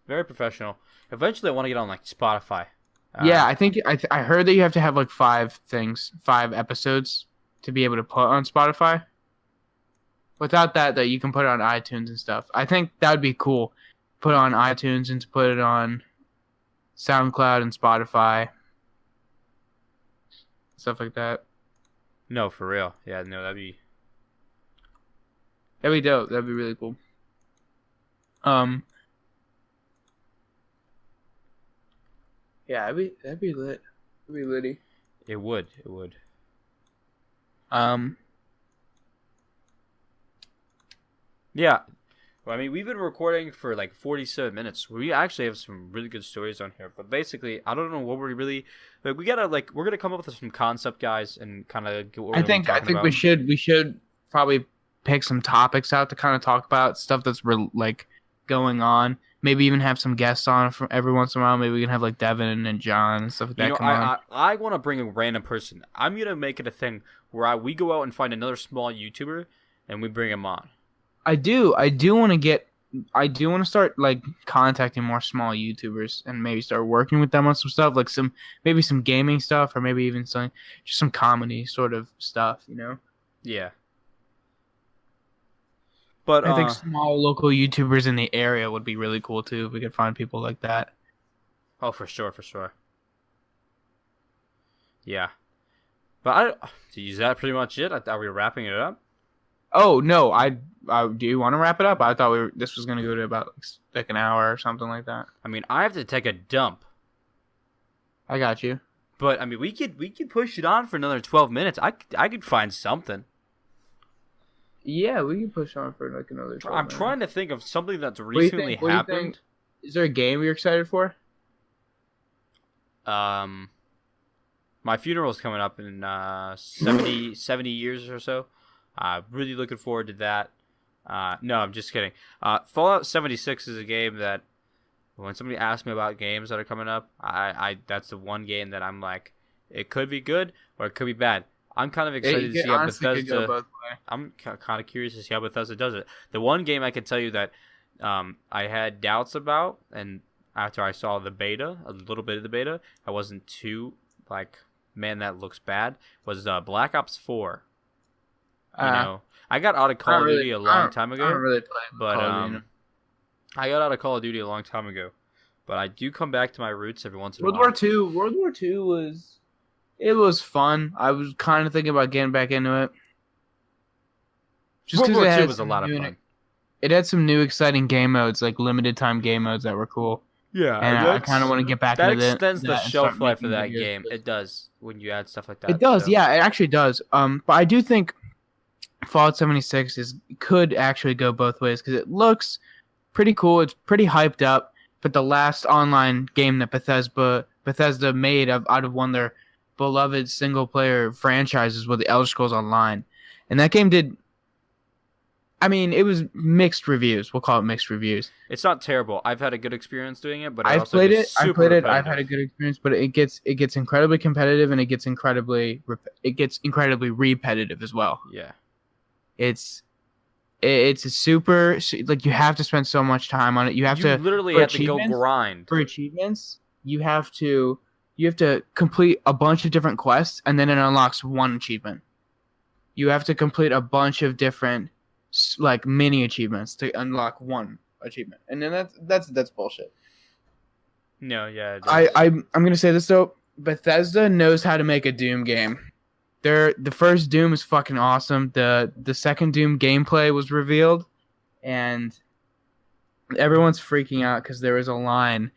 Very professional. Eventually, I want to get on like Spotify. Yeah, I think I heard that you have to have like 5 episodes to be able to put on Spotify. Without that you can put it on iTunes and stuff. I think that would be cool. Put it on iTunes and to put it on SoundCloud and Spotify. Stuff like that. No, for real. Yeah, no, that'd be dope. That'd be really cool. Yeah, that'd be lit. That'd be litty. It would. Yeah. Well, I mean, we've been recording for like 47 minutes. We actually have some really good stories on here, but basically, I don't know what we really like. We're gonna come up with some concept, guys, and kind of get what I think we should probably pick some topics out to kind of talk about stuff that's going on. Maybe even have some guests on from every once in a while. Maybe we can have like Devin and John and stuff like that. I want to bring a random person. I'm gonna make it a thing where we go out and find another small YouTuber and we bring him on. I do want to start like contacting more small YouTubers and maybe start working with them on some stuff, like maybe some gaming stuff, or maybe even just some comedy sort of stuff, Yeah. But I think small local YouTubers in the area would be really cool too if we could find people like that. Oh, for sure. Yeah. But is that pretty much it? I thought we were wrapping it up. Oh no, do you want to wrap it up? I thought this was gonna go to about like an hour or something like that. I mean, I have to take a dump. I got you. But I mean, we could push it on for another 12 minutes. I could find something. Yeah, we can push on for like another 12 minutes. Trying to think of something that's recently happened. Is there a game you're excited for? My funeral's coming up in 70 years or so. Really looking forward to that. No, I'm just kidding. Fallout 76 is a game that when somebody asks me about games that are coming up, I that's the one game that I'm like, it could be good or it could be bad. I'm kind of excited to see how Bethesda. I'm kind of curious to see how Bethesda does it. The one game I can tell you that I had doubts about, and after I saw the beta, a little bit of the beta, I wasn't too like, man, that looks bad. Was Black Ops 4. I got out of Call of Duty a long time ago. I don't really play but I got out of Call of Duty a long time ago. But I do come back to my roots every once in a while. World War II was fun. I was kind of thinking about getting back into it. World War II was a lot of fun. it had some new exciting game modes, like limited time game modes that were cool. Yeah, And I kind of want to get back that into extends the that and start shelf life of making that videos. game. It does when you add stuff like It that. does, So yeah, it actually does. But I do think Fallout 76 could actually go both ways because it looks pretty cool. It's pretty hyped up. But the last online game that Bethesda made out of one of their beloved single player franchises was the Elder Scrolls Online, and that game did. I mean, it was mixed reviews. We'll call it mixed reviews. it's not terrible. I've had a good experience doing it, but it I've also played gets it. I've super played it. repetitive. I've had a good experience, but it gets incredibly competitive and it gets incredibly repetitive as well. Yeah. It's a super, like, you have to spend so much time on it. You have to literally for have to go achievements- grind. for achievements. You have to complete a bunch of different quests, and then it unlocks one achievement. You have to complete a bunch of different like mini achievements to unlock one achievement, and then that's bullshit. No, yeah. It is. I'm gonna say this though. Bethesda knows how to make a Doom game. The first Doom is fucking awesome. The second Doom gameplay was revealed, and everyone's freaking out because there was a line.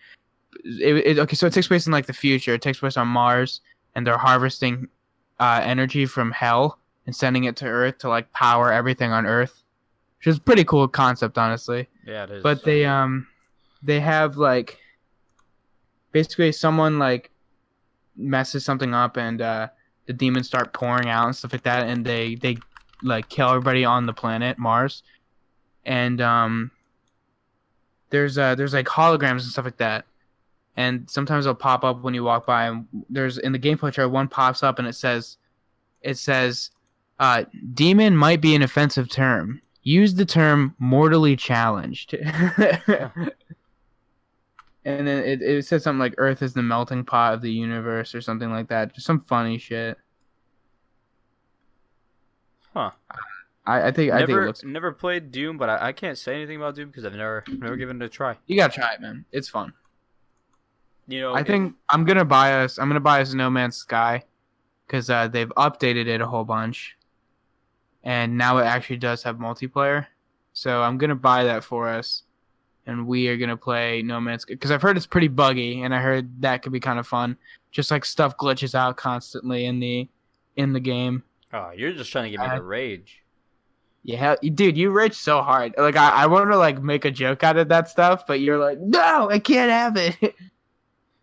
Okay, so it takes place in like the future. It takes place on Mars, and they're harvesting energy from hell and sending it to Earth to like power everything on Earth, which is a pretty cool concept, honestly. Yeah, it is. But they have like basically someone like messes something up and the demons start pouring out and stuff like that, and they like kill everybody on the planet Mars, and there's like holograms and stuff like that, and sometimes they'll pop up when you walk by, and there's in the gameplay trailer one pops up and it says demon might be an offensive term. Use the term mortally challenged. And then it says something like Earth is the melting pot of the universe or something like that. Just some funny shit. Huh. I think it looks. Never played Doom, but I can't say anything about Doom because I've never given it a try. You gotta try it, man. It's fun. You know, I think I'm gonna buy us No Man's Sky because they've updated it a whole bunch, and now it actually does have multiplayer. So I'm gonna buy that for us, and we are gonna play No Man's Sky because I've heard it's pretty buggy, and I heard that could be kind of fun. Just like stuff glitches out constantly in the game. Oh, you're just trying to get me to rage. Yeah, dude, you rage so hard. Like I want to like make a joke out of that stuff, but you're like, no, I can't have it.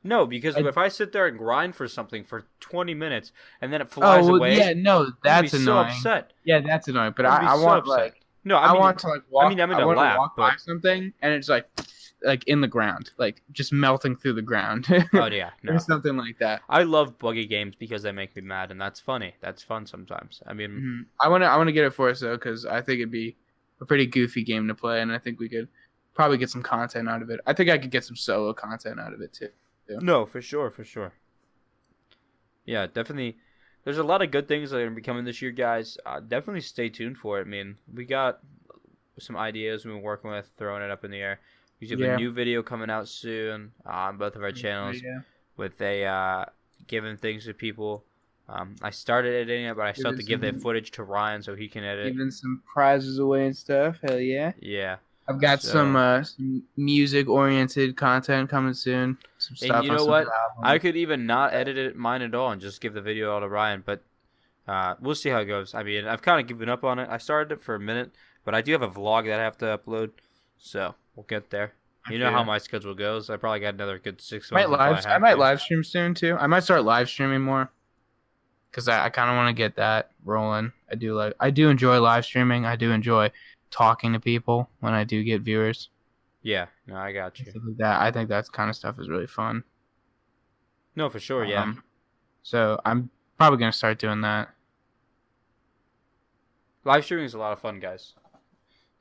No, because if I sit there and grind for something for 20 minutes and then it flies away, yeah, no, that's I'm annoying. so upset. Yeah, that's annoying. But I'd be I so want upset. like No, I want to like walk. I'm I gonna want laugh, to walk but by something and it's like in the ground, like just melting through the ground. oh yeah, no. Or something like that. I love buggy games because they make me mad, and that's funny. That's fun sometimes. I mean, Mm-hmm. I want to get it for us though, because I think it'd be a pretty goofy game to play, and I think we could probably get some content out of it. I think I could get some solo content out of it too. no, for sure. Yeah, definitely. There's a lot of good things that are going to be coming this year, guys. Definitely stay tuned for it. I mean, we got some ideas we've been working with, throwing it up in the air. We have a new video coming out soon on both of our channels with giving things to people. I started editing it, but I still have to give that footage to Ryan so he can edit. Giving some prizes away and stuff. Hell yeah. Yeah. I've got some music-oriented content coming soon. Some stuff. And you know what? I could even not edit mine at all and just give the video all to Ryan, but we'll see how it goes. I mean, I've kind of given up on it. I started it for a minute, but I do have a vlog that I have to upload, so we'll get there. You know how my schedule goes. I probably got another good 6 months. I might live stream soon too. I might start live streaming more because I kind of want to get that rolling. I do enjoy live streaming. I do enjoy talking to people when I do get viewers. Yeah, no, I got you. Stuff like that. I think that kind of stuff is really fun. No, for sure, yeah. So I'm probably gonna start doing that. Live streaming is a lot of fun, guys.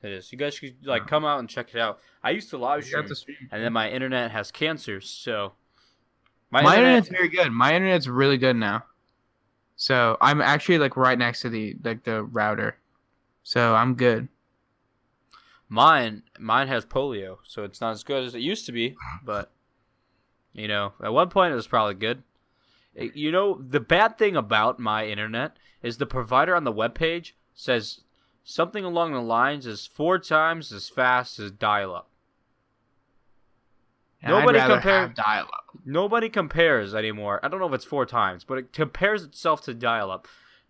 It is. You guys should come out and check it out. I used to live stream, and then my internet has cancer, so my internet's very good. My internet's really good now. So I'm actually like right next to the router, so I'm good. Mine has polio, so it's not as good as it used to be. But at one point it was probably good. The bad thing about my internet is the provider on the webpage says something along the lines is 4 times as fast as dial-up. And I'd rather have dial-up. Nobody compares anymore. I don't know if it's 4 times, but it compares itself to dial-up.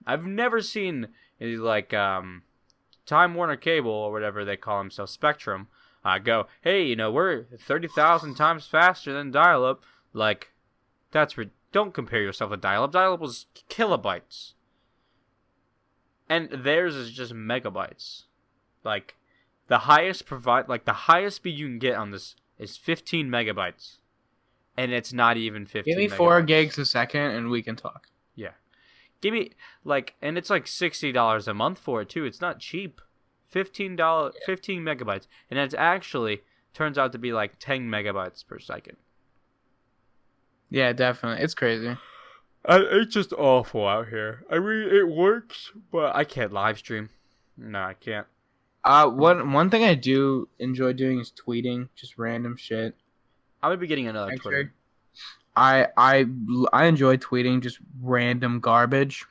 I've never seen like Time Warner Cable or whatever they call themselves, Spectrum, go, hey, we're 30,000 times faster than dial-up. Like, don't compare yourself to dial-up. Dial-up was kilobytes. And theirs is just megabytes. Like, the highest speed you can get on this is 15 megabytes. And it's not even 15 Give me megabytes. 4 gigs a second and we can talk. Yeah. Give me, and it's like $60 a month for it, too. It's not cheap. $15, 15 megabytes. And it's actually turns out to be like 10 megabytes per second. Yeah, definitely. It's crazy. It's just awful out here. I mean, it works, but I can't live stream. No, I can't. One thing I do enjoy doing is tweeting, just random shit. I'm gonna be getting another Twitter. I enjoy tweeting just random garbage.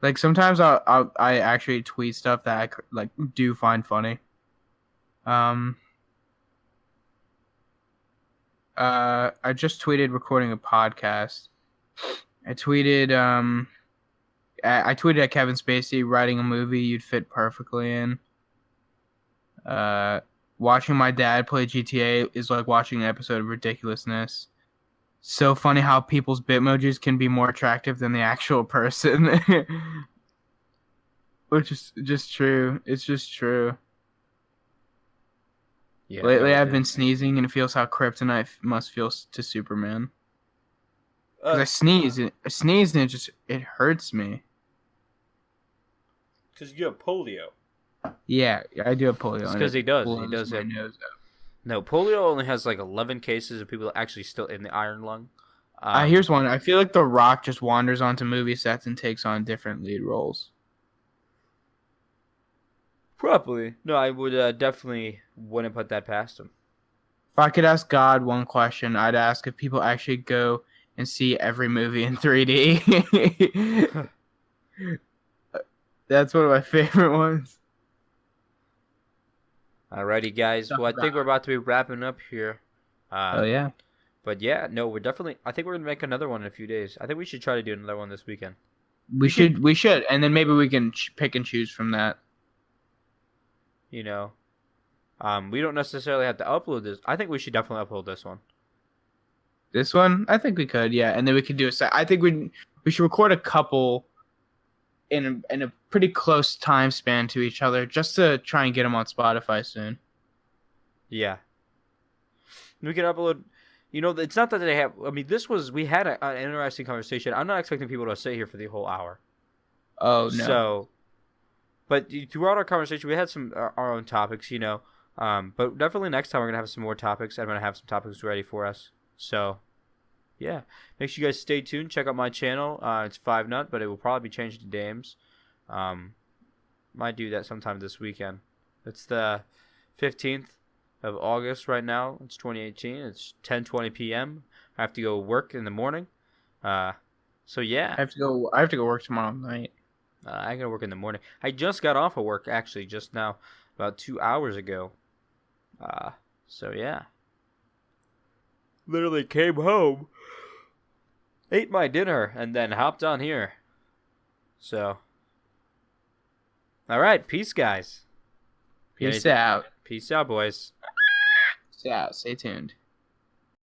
Like sometimes I actually tweet stuff that I do find funny. I just tweeted recording a podcast. I tweeted at Kevin Spacey writing a movie you'd fit perfectly in. Watching my dad play GTA is like watching an episode of Ridiculousness. So funny how people's Bitmojis can be more attractive than the actual person. Which is just true. It's just true. Yeah, lately I've been sneezing and it feels how kryptonite must feel to Superman. Cause I sneeze and it hurts me. Because you have polio. Yeah, I do have polio. It's because he does. He does my have. Nose out. No, polio only has like 11 cases of people actually still in the iron lung. Here's one. I feel like The Rock just wanders onto movie sets and takes on different lead roles. Probably. No, I would definitely wouldn't put that past him. If I could ask God one question, I'd ask if people actually go and see every movie in 3D. That's one of my favorite ones. Alrighty, guys. Well, I think we're about to be wrapping up here. Oh, yeah. But yeah, no, we're definitely... I think we're going to make another one in a few days. I think we should try to do another one this weekend. We should. And then maybe we can pick and choose from that. We don't necessarily have to upload this. I think we should definitely upload this one. This one? I think we could, yeah. And then we could do I think we should record a couple in a pretty close time span to each other just to try and get them on Spotify soon. Yeah. We can upload... it's not that they have... I mean, we had an interesting conversation. I'm not expecting people to sit here for the whole hour. Oh, no. So... But throughout our conversation, we had some our own topics, But definitely next time we're going to have some more topics. I'm going to have some topics ready for us. So, yeah. Make sure you guys stay tuned. Check out my channel. It's 5nut, but it will probably be changed to Dames. Might do that sometime this weekend. It's the 15th of August right now. It's 2018. It's 10:20 p.m. I have to go work in the morning. So, yeah. I have to go work tomorrow night. I gotta work in the morning. I just got off of work, actually, just now, about 2 hours ago. So yeah. Literally came home, ate my dinner, and then hopped on here. So. Alright, peace, guys. Peace out. Peace out, boys. Peace out. Stay tuned.